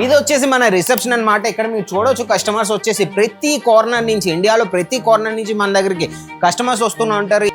ఇది వచ్చేసి మన రిసెప్షన్ అన్నమాట. ఇక్కడ మీరు చూడొచ్చు కస్టమర్స్ వచ్చేసి ప్రతి కార్నర్ నుంచి, ఇండియాలో ప్రతి కార్నర్ నుంచి మన దగ్గరికి కస్టమర్స్ వస్తూనే ఉంటారు.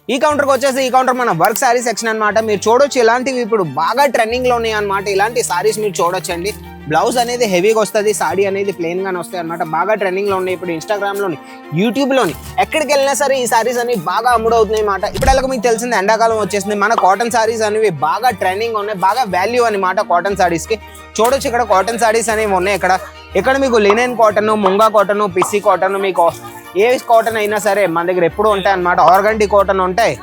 ఈ కౌంటర్కి వచ్చేసి ఈ కౌంటర్ మన వర్క్ సారీ సెక్షన్ అనమాట. మీరు చూడొచ్చు ఇలాంటివి ఇప్పుడు బాగా ట్రెండింగ్ లో ఉన్నాయి అనమాట. ఇలాంటి సారీస్ మీరు చూడొచ్చు అండి. బ్లౌజ్ అనేది హెవీగా వస్తుంది, సాడీ అనేది ప్లెయిన్ గానే వస్తాయి అనమాట. బాగా ట్రెండింగ్ లో ఉన్నాయి ఇప్పుడు ఇన్స్టాగ్రామ్ లోని, యూట్యూబ్ లోని, ఎక్కడికి వెళ్ళినా సరే ఈ సారీస్ అనేవి బాగా అమ్ముడవుతున్నాయి అనమాట. ఇప్పుడు మీకు తెలిసింది ఎండాకాలం వచ్చేసింది, మన కాటన్ సారీస్ అనేవి బాగా ట్రెండింగ్ ఉన్నాయి, బాగా వాల్యూ అనమాట కాటన్ సారీస్ కి. చూడొచ్చు ఇక్కడ కాటన్ సారీస్ అనేవి ఉన్నాయి. ఇక్కడ మీకు లినెన్ కాటన్, ముంగా కాటన్, పిస్సీ కాటన్, మీకు ఏ కాటన్ అయినా సరే మన దగ్గర ఎప్పుడు ఉంటాయి అన్నమాట. ఆర్గండి కాటన్ ఉంటాయి,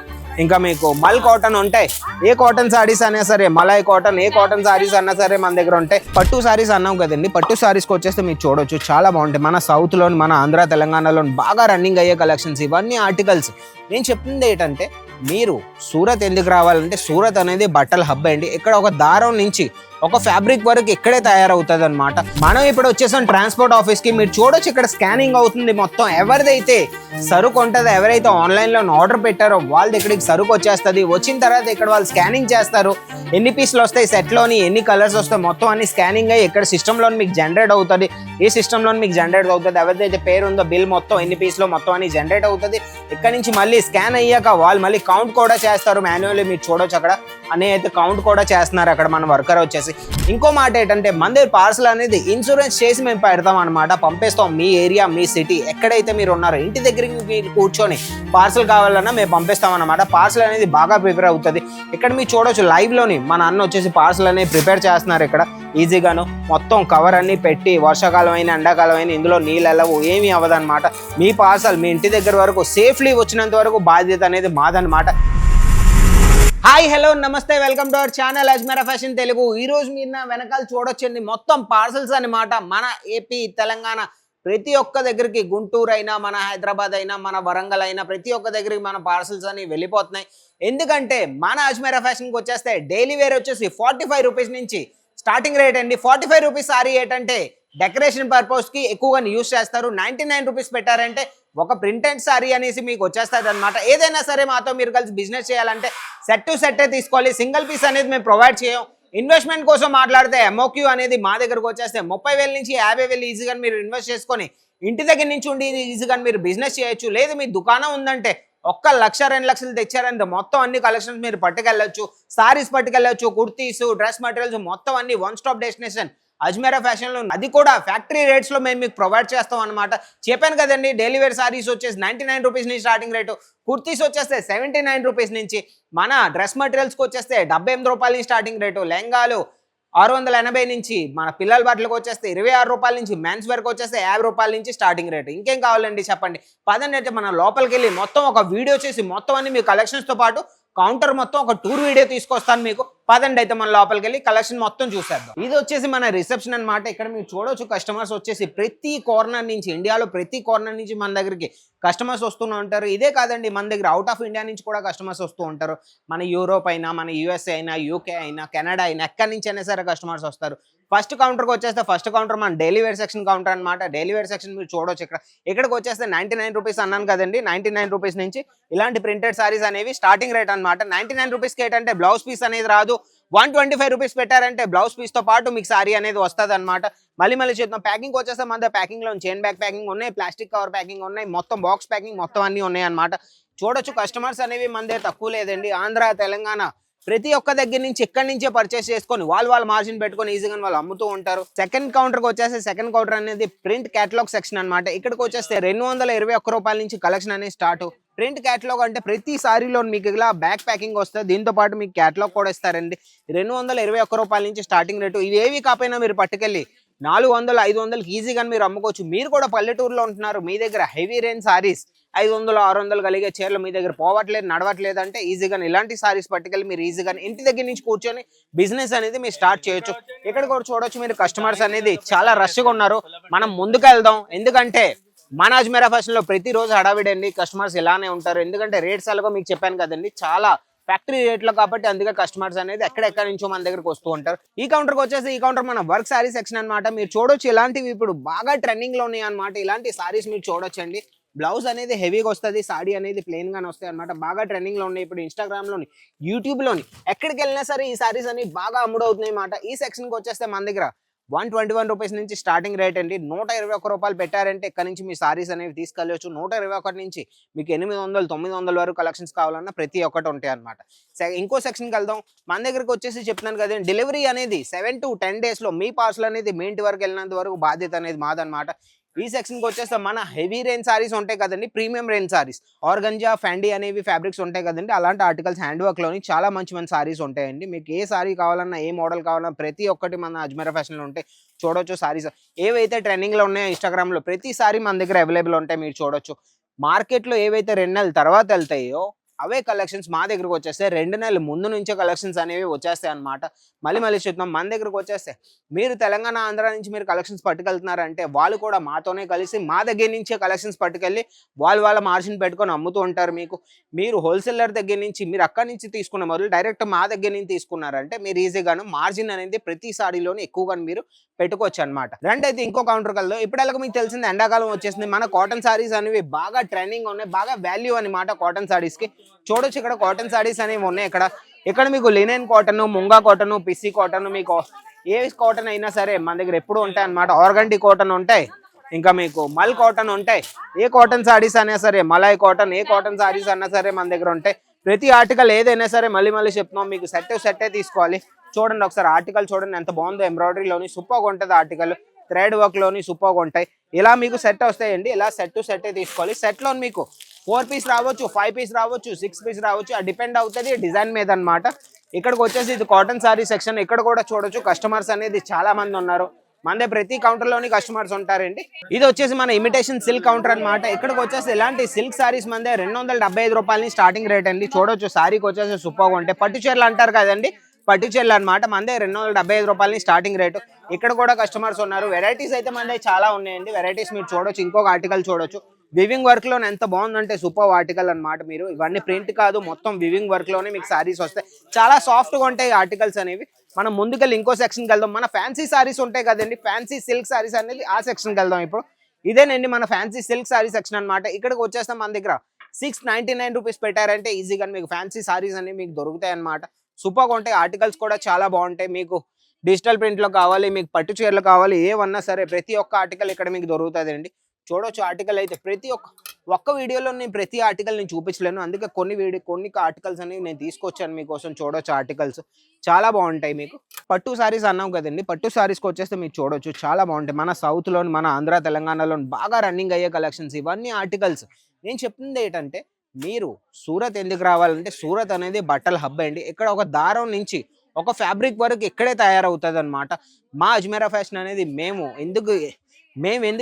ఇంకా మీకు మల్ కాటన్ ఉంటాయి. ఏ కాటన్ సారీస్ అయినా సరే, మలై కాటన్, ఏ కాటన్ సారీస్ అన్నా సరే మన దగ్గర ఉంటాయి. పట్టు సారీస్ అన్నాం కదండి, పట్టు సారీస్కి వచ్చేస్తే మీరు చూడొచ్చు చాలా బాగుంటాయి. మన సౌత్ లోని, మన ఆంధ్ర తెలంగాణలో బాగా రన్నింగ్ అయ్యే కలెక్షన్స్ ఇవన్నీ ఆర్టికల్స్. నేను చెప్తుంది ఏంటంటే, మీరు సూరత్ ఎందుకు రావాలంటే, సూరత్ అనేది బట్టల హబ్ అండి. ఇక్కడ ఒక దారం నుంచి ఒక ఫ్యాబ్రిక్ వరకు ఇక్కడే తయారవుతుంది అనమాట. మనం ఇప్పుడు వచ్చేసాం ట్రాన్స్పోర్ట్ ఆఫీస్ కి. మీరు చూడొచ్చు ఇక్కడ స్కానింగ్ అవుతుంది మొత్తం. ఎవరిదైతే సరుకు ఉంటుందో, ఎవరైతే ఆన్లైన్ లో ఆర్డర్ పెట్టారో వాళ్ళది ఇక్కడికి సరుకు వచ్చేస్తుంది. వచ్చిన తర్వాత ఇక్కడ వాళ్ళు స్కానింగ్ చేస్తారు, ఎన్ని పీసులు వస్తాయి సెట్ లోని, ఎన్ని కలర్స్ వస్తాయి, మొత్తం అన్ని స్కానింగ్ అయ్యి ఇక్కడ సిస్టమ్ లో మీకు జనరేట్ అవుతుంది. ఈ సిస్టమ్ లో మీకు జనరేట్ అవుతుంది. ఎవరిదైతే పేరు ఉందో బిల్ మొత్తం ఎన్ని పీసులో మొత్తం అన్ని జనరేట్ అవుతుంది. ఇక్కడ నుంచి మళ్ళీ స్కాన్ అయ్యాక వాళ్ళు మళ్ళీ కౌంట్ కూడా చేస్తారు మాన్యువల్లీ. మీరు చూడొచ్చు అక్కడ అనే అయితే కౌంట్ కూడా చేస్తున్నారు అక్కడ మన వర్కర్ వచ్చేసి. ఇంకో మాట ఏంటంటే, మన దగ్గర పార్సల్ అనేది ఇన్సూరెన్స్ చేసి మేము పెడతాం అనమాట, పంపిస్తాం. మీ ఏరియా, మీ సిటీ ఎక్కడైతే మీరు ఉన్నారో ఇంటి దగ్గరికి మీరు కూర్చొని పార్సల్ కావాలన్నా మేము పంపిస్తాం అనమాట. పార్సల్ అనేది బాగా ప్రిపేర్ అవుతుంది. ఇక్కడ మీరు చూడొచ్చు లైవ్ లోని మన అన్న వచ్చేసి పార్సల్ అనేది ప్రిపేర్ చేస్తున్నారు ఇక్కడ ఈజీగాను. మొత్తం కవర్ అన్ని పెట్టి, వర్షాకాలం అయినా ఎండాకాలం అయినా ఇందులో నీళ్ళు వెళ్ళవు, ఏమీ అవ్వదన్నమాట. మీ పార్సల్ మీ ఇంటి దగ్గర వరకు సేఫ్లీ వచ్చినంత వరకు బాధ్యత అనేది మాదనమాట. హాయ్, హలో, నమస్తే, welcome to our channel Ajmeera fashion Telugu. ఈ రోజు మీరు నా వెనకాల చూడొచ్చండి మొత్తం పార్సల్స్ అన్నమాట. మన ఏపీ, తెలంగాణ ప్రతి ఒక్క దగ్గరికి, గుంటూరు అయినా, మన హైదరాబాద్ అయినా, మన వరంగల్ అయినా, ప్రతి ఒక్క దగ్గరికి మన పార్సల్స్ అని వెళ్ళిపోతున్నాయి. ఎందుకంటే మన అజ్మీరా ఫ్యాషన్కి వచ్చేస్తే డైలీ వేర్ వచ్చేసి 45 రూపీస్ నుంచి స్టార్టింగ్ రేట్ అండి. 45 రూపీస్ సారీ ఏంటంటే డెకరేషన్ పర్పస్ కి ఎక్కువగా యూజ్ చేస్తారు. 99 రూపీస్ పెట్టారంటే ఒక ప్రింటెడ్ సారీ అనేసి మీకు వచ్చేస్తుంది అనమాట. ఏదైనా సరే మాతో మీరు కలిసి బిజినెస్ చేయాలంటే సెట్ టు సెట్టే తీసుకోవాలి. సింగిల్ పీస్ అనేది మేము ప్రొవైడ్ చేయం. ఇన్వెస్ట్మెంట్ కోసం మాట్లాడితే MOQ అనేది మా దగ్గరకు వచ్చేస్తే 30,000 నుంచి 50,000 ఈజీగా మీరు ఇన్వెస్ట్ చేసుకొని ఇంటి దగ్గర నుంచి ఉండి ఈజీగా మీరు బిజినెస్ చేయొచ్చు. లేదు మీ దుకాణం ఉందంటే 1 లక్ష 2 లక్షలు తెచ్చారంటే మొత్తం అన్ని కలెక్షన్స్ మీరు పట్టుకెళ్ళొచ్చు. సారీస్ పట్టుకెళ్ళొచ్చు, కుర్తీస్, డ్రెస్ మెటీరియల్స్ మొత్తం అన్ని one stop destination Ajmeera fashion లో. అది కూడా ఫ్యాక్టరీ రేట్స్ లో మేము మీకు ప్రొవైడ్ చేస్తాం అనమాట. చెప్పాను కదండి, డైలీ వేర్ సారీస్ వచ్చేసి 99 రూపీస్ నుంచి స్టార్టింగ్ రేటు, కుర్తీస్ వచ్చేస్తే 79 రూపీస్ నుంచి, మన డ్రెస్ మెటీరియల్స్కి వచ్చేస్తే 78 రూపాయల నుంచి స్టార్టింగ్ రేటు, లెహంగాలు 680 నుంచి, మన పిల్లల బట్టలకు వచ్చేస్తే 26 రూపాయల నుంచి, మెన్స్ వేర్కి వచ్చేస్తే 50 రూపాయల నుంచి స్టార్టింగ్ రేటు. ఇంకేం కావాలండి చెప్పండి. పదండి అయితే మనం లోపలికి వెళ్ళి మొత్తం ఒక వీడియో చేసి మొత్తం అన్ని మీ కలెక్షన్స్తో పాటు కౌంటర్ మొత్తం ఒక టూర్ వీడియో తీసుకొస్తాను మీకు. పదండి అయితే మన లోపలికి వెళ్ళి కలెక్షన్ మొత్తం చూసేద్దాం. ఇది వచ్చేసి మన రిసెప్షన్ అనమాట. ఇక్కడ మీరు చూడొచ్చు కస్టమర్స్ వచ్చేసి ప్రతి కార్నర్ నుంచి, ఇండియాలో ప్రతి కార్నర్ నుంచి మన దగ్గరికి కస్టమర్స్ వస్తూనే ఉంటారు. ఇదే కాదండి, మన దగ్గర అవుట్ ఆఫ్ ఇండియా నుంచి కూడా కస్టమర్స్ వస్తూ ఉంటారు. మన యూరోప్ అయినా, మన USA అయినా, UK అయినా, కెనడా అయినా, ఎక్కడి నుంచి అయినా సరే కస్టమర్స్ వస్తారు. ఫస్ట్ కౌంటర్కి వచ్చేస్తే ఫస్ట్ కౌంటర్ మన డైలీ వేర్ సెక్షన్ కౌంటర్ అనమాట. డైలీ వేర్ సెక్షన్ మీరు చూడొచ్చు ఇక్కడికి వచ్చేస్తే 99 రూపీస్ అన్నాను కదండి. 99 రూపీస్ నుంచి ఇలాంటి ప్రింటెడ్ సారీస్ అనేవి స్టార్టింగ్ రేట్ అనమాట. 99 రూపీస్కి ఏంటంటే బ్లౌజ్ పీస్ అనేది రాదు. 125 రూపీస్ పెట్టారంటే బ్లౌజ్ పీస్తో పాటు మీకు సారీ అనేది వస్తుంది అనమాట. మళ్ళీ చూద్దాం. ప్యాకింగ్ వచ్చేస్తే మన ప్యాకింగ్లో చైన్ బ్యాగ్ ప్యాకింగ్ ఉన్నాయి, ప్లాస్టిక్ కవర్ ప్యాకింగ్ ఉన్నాయి, మొత్తం బాక్స్ ప్యాకింగ్ మొత్తం అన్నీ ఉన్నాయి అనమాట. చూడొచ్చు కస్టమర్స్ అనేవి మన దగ్గర తక్కువ లేదండి. ఆంధ్ర, తెలంగాణ ప్రతి ఒక్క దగ్గర నుంచి ఇక్కడి నుంచే పర్చేస్ చేసుకొని వాళ్ళ మార్జిన్ పెట్టుకొని ఈజీగా వాళ్ళు అమ్ముతూ ఉంటారు. సెకండ్ కౌంటర్కి వచ్చేస్తే సెకండ్ కౌంటర్ అనేది ప్రింట్ క్యాటలాగ్ సెక్షన్ అనమాట. ఇక్కడికి వచ్చేస్తే 221 రూపాయల నుంచి కలెక్షన్ అనేది స్టార్ట్. ప్రింట్ క్యాటలాగ్ అంటే ప్రతి సారీలో మీకు ఇలా బ్యాక్ ప్యాకింగ్ వస్తుంది, దీంతో పాటు మీకు క్యాటలాగ్ కూడా ఇస్తారండి. 221 రూపాయల నుంచి స్టార్టింగ్ రేటు. ఇవి ఏవి కాకపోయినా మీరు పట్టుకెళ్ళి 400, 500కి ఈజీగా మీరు అమ్ముకోవచ్చు. మీరు కూడా పల్లెటూరులో ఉంటున్నారు, మీ దగ్గర హెవీ రేంజ్ సారీస్ 500, 600 కలిగే చీరలు మీ దగ్గర పోవట్లేదు, నడవట్లేదు అంటే ఈజీగా ఇలాంటి సారీస్ పట్టుకెళ్ళి మీరు ఈజీగా ఇంటి దగ్గర నుంచి కూర్చొని బిజినెస్ అనేది మీరు స్టార్ట్ చేయొచ్చు. ఇక్కడ కూడా చూడొచ్చు మీరు కస్టమర్స్ అనేది చాలా రష్గా ఉన్నారు. మనం ముందుకు వెళ్దాం, ఎందుకంటే మన అజ్మీరా ఫ్యాషన్ లో ప్రతిరోజు హడావిడి అండి. కస్టమర్స్ ఇలానే ఉంటారు, ఎందుకంటే రేట్స్ అలాగో మీకు చెప్పాను కదండి, చాలా ఫ్యాక్టరీ రేట్లో కాబట్టి అందుకే కస్టమర్స్ అనేది ఎక్కడెక్కడి నుంచో మన దగ్గరకు వస్తూ ఉంటారు. ఈ కౌంటర్కి వచ్చేసి ఈ కౌంటర్ మన వర్క్ సారీ సెక్షన్ అనమాట. మీరు చూడొచ్చు ఇలాంటివి ఇప్పుడు బాగా ట్రెండింగ్ లో ఉన్నాయి అనమాట. ఇలాంటి సారీస్ మీరు చూడొచ్చు అండి. బ్లౌజ్ అనేది హెవీగా వస్తుంది, సాడీ అనేది ప్లెయిన్ గానే వస్తాయి అనమాట. బాగా ట్రెండింగ్ లో ఉన్నాయి ఇప్పుడు ఇన్స్టాగ్రామ్ లోని, యూట్యూబ్ లోని, ఎక్కడికి వెళ్ళినా సరే ఈ సారీస్ అని బాగా అమ్ముడవుతున్నాయి అన్నమాట. ఈ సెక్షన్ కి వచ్చేస్తే మన దగ్గర 121 రూపీస్ నుంచి స్టార్టింగ్ రేట్ అండి. 121 రూపాయలు పెట్టారంటే ఇక్కడ నుంచి మీ సారీస్ అనేవి తీసుకెళ్ళవచ్చు. 121 నుంచి మీకు 800 900 వరకు కలెక్షన్స్ కావాలన్నా ప్రతి ఒక్కటి ఉంటాయి అనమాట. ఇంకో సెక్షన్కి వెళ్దాం. మన దగ్గరకు వచ్చేసి చెప్తున్నాను కదండి, డెలివరీ అనేది 7 to 10 days లో మీ పార్సల్ అనేది మీ ఇంటి వరకు వెళ్ళినంత వరకు బాధ్యత అనేది మాదనమాట. ఈ సెక్షన్కి వచ్చేస్తే మన హెవీ రేంజ్ సారీస్ ఉంటాయి కదండి, ప్రీమియం రేంజ్ సారీస్, ఆర్గంజా ఫ్యాండీ అనేవి ఫ్యాబ్రిక్స్ ఉంటాయి కదండి, అలాంటి ఆర్టికల్స్ హ్యాండ్ వర్క్ లోని చాలా మంచి మంచి సారీస్ ఉంటాయండి. మీకు ఏ సారీ కావాలన్నా ఏ మోడల్ కావాలన్నా ప్రతి ఒక్కటి మన అజ్మీరా ఫ్యాషన్ లో ఉంటాయి. చూడొచ్చు సారీస్ ఏవైతే ట్రెండింగ్ లో ఉన్నాయో ఇన్స్టాగ్రామ్ లో ప్రతి సారీ మన దగ్గర అవైలబుల్ ఉంటాయి. మీరు చూడొచ్చు మార్కెట్ లో ఏవైతే 2 నెలల తర్వాత వెళ్తాయో అవే కలెక్షన్స్ మా దగ్గరకు వచ్చేస్తే 2 నెలల ముందు నుంచే కలెక్షన్స్ అనేవి వచ్చేస్తాయి అనమాట. మళ్ళీ చెప్తాం, మన దగ్గరకు వచ్చేస్తే మీరు తెలంగాణ ఆంధ్ర నుంచి మీరు కలెక్షన్స్ పట్టుకెళ్తున్నారంటే వాళ్ళు కూడా మాతోనే కలిసి మా దగ్గర నుంచే కలెక్షన్స్ పట్టుకెళ్ళి వాళ్ళ మార్జిన్ పెట్టుకొని అమ్ముతూ ఉంటారు. మీరు హోల్సేలర్ దగ్గర నుంచి మీరు అక్కడి నుంచి తీసుకున్న మొదలు డైరెక్ట్ మా దగ్గర నుంచి తీసుకున్నారంటే మీరు ఈజీగాను మార్జిన్ అనేది ప్రతి సారీలోనే ఎక్కువగా మీరు పెట్టుకోవచ్చు అనమాట. రెండైతే ఇంకో కౌంటర్ కల్లో ఇప్పుడెలా మీకు తెలిసింది ఎండాకాలం వచ్చేసింది, మన కాటన్ సారీస్ అనేవి బాగా ట్రెండింగ్ ఉన్నాయి, బాగా వాల్యూ అనమాట కాటన్ సారీస్ కి. చూడొచ్చు ఇక్కడ కాటన్ సారీస్ అనేవి ఉన్నాయి. ఇక్కడ మీకు లినెన్ కాటన్, ముంగా కాటన్, పిసి కాటన్, మీకు ఏ కాటన్ అయినా సరే మన దగ్గర ఎప్పుడు ఉంటాయి అనమాట. ఆర్గండి కాటన్ ఉంటాయి, ఇంకా మీకు మల్ కాటన్ ఉంటాయి. ఏ కాటన్ సారీస్ అయినా సరే, మలాయ్ కాటన్, ఏ కాటన్ సారీస్ అన్నా సరే మన దగ్గర ఉంటాయి. ప్రతి ఆర్టికల్ ఏదైనా సరే మళ్ళీ చెప్తున్నాం, మీకు సెట్టే తీసుకోవాలి. చూడండి ఒకసారి ఆర్టికల్ చూడండి ఎంత బాగుందో, ఎంబ్రాయిడరీలోని సూపర్గా ఉంటుంది ఆర్టికల్, థ్రెడ్ వర్క్ లోని సూపర్గా ఉంటాయి. ఇలా మీకు సెట్ వస్తాయండి, ఇలా సెట్టే తీసుకోవాలి. సెట్ లో మీకు 4 పీస్ రావచ్చు, 5 పీస్ రావచ్చు, 6 పీస్ రావచ్చు, అది డిపెండ్ అవుతుంది డిజైన్ మీద అనమాట. ఇక్కడికి వచ్చేసి ఇది కాటన్ సారీ సెక్షన్. ఇక్కడ కూడా చూడొచ్చు కస్టమర్స్ అనేది చాలా మంది ఉన్నారు. మనదే ప్రతి కౌంటర్ లోని కస్టమర్స్ ఉంటారండి. ఇది వచ్చేసి మన ఇమిటేషన్ సిల్క్ కౌంటర్ అనమాట. ఇక్కడికి వచ్చేసి ఇలాంటి సిల్క్ సారీస్ మందే 275 రూపాయలని స్టార్టింగ్ రేట్ అండి. చూడొచ్చు సారీకి వచ్చేసి సూపర్గా ఉంటాయి. పట్టు చీరలు అంటారు కదండి, పట్టు చీరలు అనమాట. మందే 275 రూపాయలని స్టార్టింగ్ రేటు. ఇక్కడ కూడా కస్టమర్స్ ఉన్నారు. వెరైటీస్ అయితే మందే చాలా ఉన్నాయండి. వెరైటీస్ మీరు చూడొచ్చు. ఇంకొక ఆర్టికల్ చూడొచ్చు, వివింగ్ వర్క్ లో ఎంత బాగుందంటే సూపర్ ఆర్టికల్ అనమాట. మీరు ఇవన్నీ ప్రింట్ కాదు, మొత్తం వివింగ్ వర్క్ లోనే మీకు సారీస్ వస్తాయి. చాలా సాఫ్ట్ గా ఉంటాయి ఆర్టికల్స్ అనేవి. మనం ముందుకెళ్ళి ఇంకో సెక్షన్కి వెళ్దాం. మన ఫ్యాన్సీ సారీస్ ఉంటాయి కదండి, ఫ్యాన్సీ సిల్క్ సారీస్ అనేది ఆ సెక్షన్కి వెళ్దాం. ఇప్పుడు ఇదేనండి మన ఫ్యాన్సీ సిల్క్ సారీ సెక్షన్ అనమాట. ఇక్కడికి వచ్చేస్తాం, మన దగ్గర 699 రూపీస్ పెట్టారంటే ఈజీగా మీకు ఫ్యాన్సీ సారీస్ అనేవి మీకు దొరుకుతాయి అనమాట. సూపర్గా ఉంటాయి. ఆర్టికల్స్ కూడా చాలా బాగుంటాయి. మీకు డిజిటల్ ప్రింట్ లో కావాలి, మీకు పట్టు చీరలు కావాలి, ఏమన్నా సరే ప్రతి ఒక్క ఆర్టికల్ ఇక్కడ మీకు దొరుకుతుంది అండి. చూడొచ్చు ఆర్టికల్ అయితే ప్రతి ఒక్క వీడియోలో నేను ప్రతి ఆర్టికల్ నేను చూపించలేను, అందుకే కొన్ని ఆర్టికల్స్ అనేవి నేను తీసుకొచ్చాను మీకోసం. చూడొచ్చు ఆర్టికల్స్ చాలా బాగుంటాయి. మీకు పట్టు సారీస్ అన్నాం కదండి, పట్టు సారీస్కి వచ్చేస్తే మీరు చూడొచ్చు చాలా బాగుంటాయి. మన సౌత్లోని, మన ఆంధ్ర తెలంగాణలో బాగా రన్నింగ్ అయ్యే కలెక్షన్స్ ఇవన్నీ ఆర్టికల్స్. నేను చెప్తుంది ఏంటంటే, మీరు సూరత్ ఎందుకు రావాలంటే, సూరత్ అనేది బట్టల హబ్ అండి. ఇక్కడ ఒక దారం నుంచి ఒక ఫ్యాబ్రిక్ వరకు ఇక్కడే తయారవుతుంది అనమాట. మా అజ్మీరా ఫ్యాషన్ అనేది మేము ఎందుకు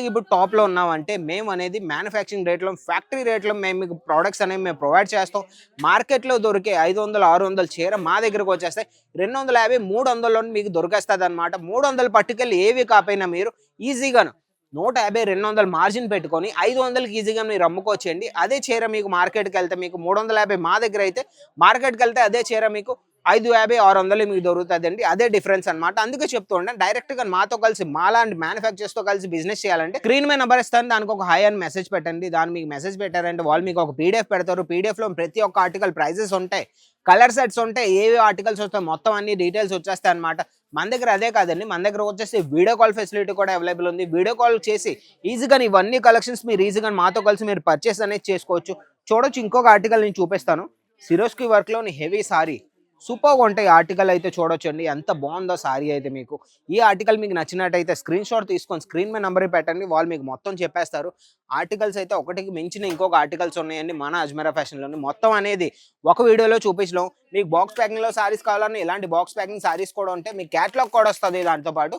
ఇప్పుడు టాప్లో ఉన్నామంటే, మేము అనేది మ్యానుఫ్యాక్చరింగ్ రేట్లో, ఫ్యాక్టరీ రేట్లో మేము మీకు ప్రోడక్ట్స్ అనేవి మేము ప్రొవైడ్ చేస్తాం. మార్కెట్లో దొరికే 500 600 చీర మా దగ్గరకు వచ్చేస్తాయి 250 300లో మీకు దొరికేస్తుంది అనమాట. 300 పట్టుకెళ్ళి ఏవి కాపోయినా మీరు ఈజీగాను 150 200 మార్జిన్ పెట్టుకొని 500కి ఈజీగా మీరు అమ్ముకోవచ్చండి. అదే చీర మీకు మార్కెట్కి వెళ్తే మీకు 350, మా దగ్గర అయితే మార్కెట్కి వెళ్తే అదే చీర మీకు 550 600 మీకు దొరుకుతుందండి. అదే డిఫరెన్స్ అనమాట. అందుకే చెప్తూ ఉంటాను, డైరెక్ట్ గా మాతో కలిసి మాలాంటి మ్యానుఫ్యాక్చర్స్ తో కలిసి బిజినెస్ చేయాలంటే స్క్రీన్ మీద నెంబర్ ఇస్తాను, దానికి ఒక హై అని మెసేజ్ పెట్టండి. దాన్ని మీకు మెసేజ్ పెట్టారంటే వాళ్ళు మీకు ఒక పీడిఎఫ్ పెడతారు. పీడిఎఫ్ లో ప్రతి ఒక్క ఆర్టికల్ ప్రైజెస్ ఉంటాయి, కలర్ సెట్స్ ఉంటాయి, ఏవి ఆర్టికల్స్ వస్తాయి మొత్తం అన్ని డీటెయిల్స్ వచ్చేస్తాయి అనమాట. మన దగ్గర అదే కాదండి, మన దగ్గర వచ్చేసి వీడియో కాల్ ఫెసిలిటీ కూడా అవైలబుల్ ఉంది. వీడియో కాల్ చేసి ఈజీగా ఇవన్నీ కలెక్షన్స్ మీరు ఈజీగా మాతో కలిసి మీరు పర్చేస్ అనేది చేసుకోవచ్చు. చూడొచ్చు ఇంకొక ఆర్టికల్ నేను చూపిస్తాను. సిరోస్కి వర్క్ లోని హెవీ సారీ సూపర్గా ఉంటాయి. ఆర్టికల్ అయితే చూడొచ్చండి ఎంత బాగుందో సారీ అయితే. మీకు ఈ ఆర్టికల్ మీకు నచ్చినట్టయితే స్క్రీన్ షాట్ తీసుకొని స్క్రీన్ మీద నెంబర్ పెట్టండి, వాళ్ళు మీకు మొత్తం చెప్పేస్తారు. ఆర్టికల్స్ అయితే ఒకటికి మించిన ఇంకొక ఆర్టికల్స్ ఉన్నాయండి మన అజ్మీరా ఫ్యాషన్లోని. మొత్తం అనేది ఒక వీడియోలో చూపించలేం. మీకు బాక్స్ ప్యాకింగ్లో సారీస్ కావాలని ఇలాంటి బాక్స్ ప్యాకింగ్ సారీస్ కూడా ఉంటాయి. మీకు క్యాటలాగ్ కూడా వస్తుంది దాంతోపాటు.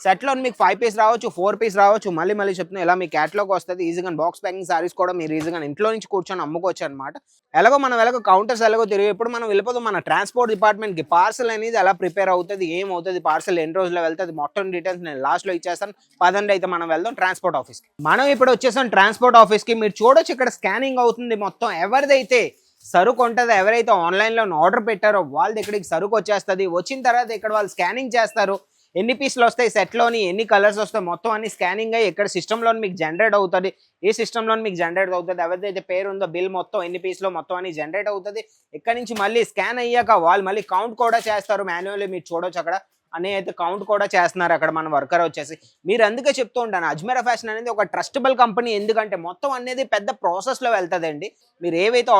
సెట్లో మీకు 5 పీస్ రావచ్చు, 4 పీస్ రావచ్చు. మళ్ళీ చెప్తున్నా ఇలా మీ క్యాట్లాగ్ వస్తుంది. ఈజీగా బాక్స్ ప్యాకింగ్ సారీస్ కూడా మీరు ఈజీగా ఇంట్లో నుంచి కూర్చొని అమ్ముకోవచ్చు అనమాట. ఎలాగో కౌంటర్స్ తిరిగి ఇప్పుడు మనం వెళ్ళిపోతాం మన ట్రాన్స్పోర్ట్ డిపార్ట్మెంట్కి. పార్సల్ అనేది ఎలా ప్రిపేర్ అవుతుంది, ఏమవుతుంది, పార్సల్ ఎన్ని రోజుల్లో వెళ్తుంది, మొత్తం డీటెయిల్స్ నేను లాస్ట్లో ఇచ్చేస్తాను. పదండి అయితే మనం వెళ్దాం ట్రాన్స్పోర్ట్ ఆఫీస్కి. మనం ఇప్పుడు వచ్చేసాం ట్రాన్స్పోర్ట్ ఆఫీస్కి. మీరు చూడొచ్చు ఇక్కడ స్కానింగ్ అవుతుంది మొత్తం. ఎవరిదైతే సరుకు ఉంటుందో, ఎవరైతే ఆన్లైన్లో ఆర్డర్ పెట్టారో వాళ్ళ దగ్గరికి సరుకు వచ్చేస్తుంది. వచ్చిన తర్వాత ఇక్కడ వాళ్ళు స్కానింగ్ చేస్తారు. ఎన్ని పీసులు వస్తాయి సెట్లోని, ఎన్ని కలర్స్ వస్తాయి, మొత్తం అన్ని స్కానింగ్ అయ్యి ఇక్కడ సిస్టంలో మీకు జనరేట్ అవుతుంది. ఈ సిస్టంలో మీకు జనరేట్ అవుతుంది. ఎవరిదైతే పేరు ఉందో బిల్ మొత్తం ఎన్ని పీసులో మొత్తం అన్ని జనరేట్ అవుతుంది. ఇక్కడ నుంచి మళ్ళీ స్కాన్ అయ్యాక వాళ్ళు మళ్ళీ కౌంట్ కూడా చేస్తారు మాన్యువల్లీ. మీరు చూడొచ్చు అక్కడ అని అయితే కౌంట్ కూడా చేస్తున్నారు అక్కడ మన వర్కర్ వచ్చేసి. మీరు అందుకే చెప్తూ ఉంటాను అజ్మీరా ఫ్యాషన్ అనేది ఒక ట్రస్టబుల్ కంపెనీ. ఎందుకంటే మొత్తం అనేది పెద్ద ప్రాసెస్లో వెళ్తుందండి. మీరు ఏవైతే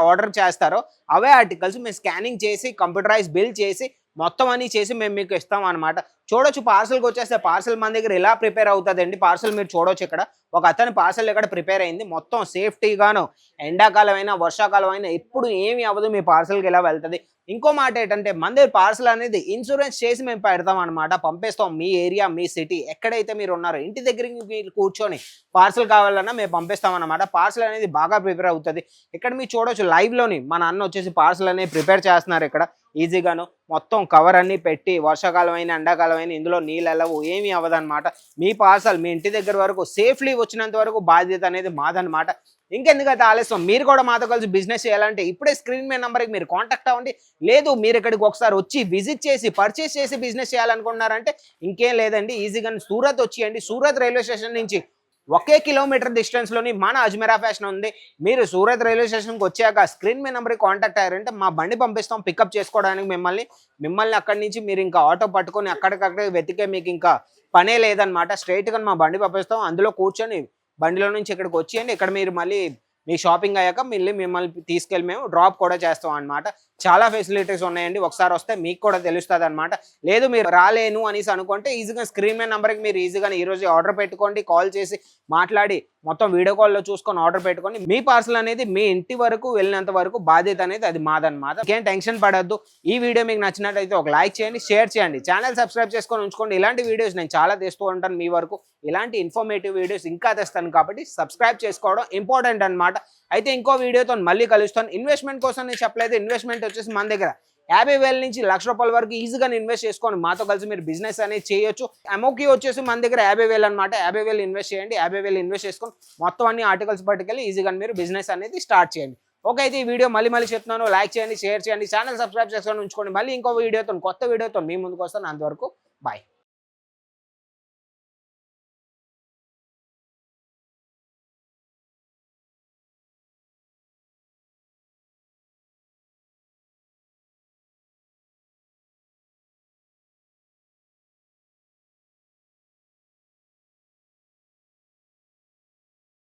ఆర్డర్ చేస్తారో అవే ఆర్టికల్స్ మేము స్కానింగ్ చేసి కంప్యూటరైజ్ బిల్ చేసి మొత్తం అన్ని చేసి మేము మీకు ఇస్తాం అనమాట. చూడొచ్చు పార్సల్కి వచ్చేస్తే పార్సల్ మన దగ్గర ఎలా ప్రిపేర్ అవుతుందండి. పార్సల్ మీరు చూడొచ్చు ఇక్కడ ఒక అతని పార్సల్ ఇక్కడ ప్రిపేర్ అయింది. మొత్తం సేఫ్టీగాను ఎండాకాలం అయినా వర్షాకాలం అయినా ఎప్పుడు ఏమి అవ్వదు. మీ పార్సల్కి ఎలా వెళ్తుంది. ఇంకో మాట ఏంటంటే మన దగ్గర పార్సల్ అనేది ఇన్సూరెన్స్ చేసి మేము పెడతాం అనమాట. పంపిస్తాం మీ ఏరియా, మీ సిటీ ఎక్కడైతే మీరు ఉన్నారో ఇంటి దగ్గరికి మీరు కూర్చొని పార్సల్ కావాలన్నా మేము పంపిస్తాం అనమాట. పార్సల్ అనేది బాగా ప్రిపేర్ అవుతుంది. ఇక్కడ మీరు చూడొచ్చు లైవ్లోని మన అన్న వచ్చేసి పార్సల్ అనేది ప్రిపేర్ చేస్తున్నారు ఇక్కడ ఈజీగాను. మొత్తం కవర్ అన్ని పెట్టి వర్షాకాలం అయినా ఎండాకాలం అయినా ఇందులో నీళ్ళు వెళ్ళవు, ఏమీ అవ్వదన్నమాట. మీ పార్సల్ మీ ఇంటి దగ్గర వరకు సేఫ్లీ వచ్చినంత వరకు బాధ్యత అనేది మాదనమాట. ఇంకెందుకైతే ఆలస్యం, మీరు కూడా మాతో కలిసి బిజినెస్ చేయాలంటే ఇప్పుడే స్క్రీన్ మీద నెంబర్కి మీరు కాంటాక్ట్ అవ్వండి. లేదు మీరు ఇక్కడికి ఒకసారి వచ్చి విజిట్ చేసి పర్చేస్ చేసి బిజినెస్ చేయాలనుకుంటున్నారంటే ఇంకేం లేదండి, ఈజీగా సూరత్ వచ్చేయండి. సూరత్ రైల్వే స్టేషన్ నుంచి 1 కిలోమీటర్ డిస్టెన్స్లోని మన అజ్మీరా ఫ్యాషన్ ఉంది. మీరు సూరత్ రైల్వే స్టేషన్కి వచ్చాక స్క్రీన్ మీద నెంబర్కి కాంటాక్ట్ అయ్యారంటే మా బండి పంపిస్తాం పికప్ చేసుకోవడానికి మిమ్మల్ని అక్కడి నుంచి మీరు ఇంకా ఆటో పట్టుకొని అక్కడికక్కడే వెతికే మీకు ఇంకా పనే లేదనమాట. స్ట్రైట్గా మా బండి పంపిస్తాం. అందులో కూర్చొని బండిలో నుంచి ఇక్కడికి వచ్చేయండి. ఇక్కడ మీరు మళ్ళీ మీ షాపింగ్ అయ్యాక మిమ్మల్ని తీసుకెళ్ళి మేము డ్రాప్ కూడా చేస్తాం అనమాట. చాలా ఫెసిలిటీస్ ఉన్నాయండి. ఒకసారి వస్తే మీకు కూడా తెలుస్తుంది అనమాట. లేదు మీరు రాలేను అనేసి అనుకుంటే ఈజీగా స్క్రీన్ మీద నెంబర్కి మీరు ఈజీగా ఈరోజు ఆర్డర్ పెట్టుకోండి. కాల్ చేసి మాట్లాడి మొత్తం వీడియో కాల్లో చూసుకొని ఆర్డర్ పెట్టుకోండి. మీ పార్సల్ అనేది మీ ఇంటి వరకు వెళ్ళినంత వరకు బాధ్యత అనేది అది మాదనమాట. ఇంకేం టెన్షన్ పడద్దు. ఈ వీడియో మీకు నచ్చినట్టయితే ఒక లైక్ చేయండి, షేర్ చేయండి, ఛానల్ సబ్స్క్రైబ్ చేసుకొని ఉంచుకోండి. ఇలాంటి వీడియోస్ నేను చాలా తెస్తూ ఉంటాను మీ వరకు. ఇలాంటి ఇన్ఫర్మేటివ్ వీడియోస్ ఇంకా తెస్తాను కాబట్టి సబ్స్క్రైబ్ చేసుకోవడం ఇంపార్టెంట్ అనమాట. అయితే ఇంకో వీడియోతో మళ్ళీ కలుస్తాను. ఇన్వెస్ట్మెంట్ కోసం నేను చెప్పలేదు. ఇన్వెస్ట్మెంట్ వచ్చేసి మన దగ్గర 50,000 నుంచి ₹1,00,000 వరకు ఈజీగా ఇన్వెస్ట్ చేసుకొని మాతో కలిసి మీరు బిజినెస్ అనేది చేయొచ్చు. అమౌకి వచ్చేసి మన దగ్గర 50,000 అనమాట. 50,000 ఇన్వెస్ట్ చేయండి. 50,000 ఇన్వెస్ట్ చేసుకొని మొత్తం అన్ని ఆర్టికల్స్ పట్టుకెళ్ళి ఈజీగా మీరు బిజినెస్ అనేది స్టార్ట్ చేయండి. ఓకే, అయితే ఈ వీడియో మళ్ళీ చెప్తున్నాను. లైక్ చేయండి, షేర్ చేయండి, ఛానల్ సబ్స్క్రైబ్ చేసుకొని ఉంచుకోండి. మళ్ళీ ఇంకో వీడియోతో కొత్త వీడియోతో మీ ముందుకు వస్తాను. అంతవరకు బాయ్.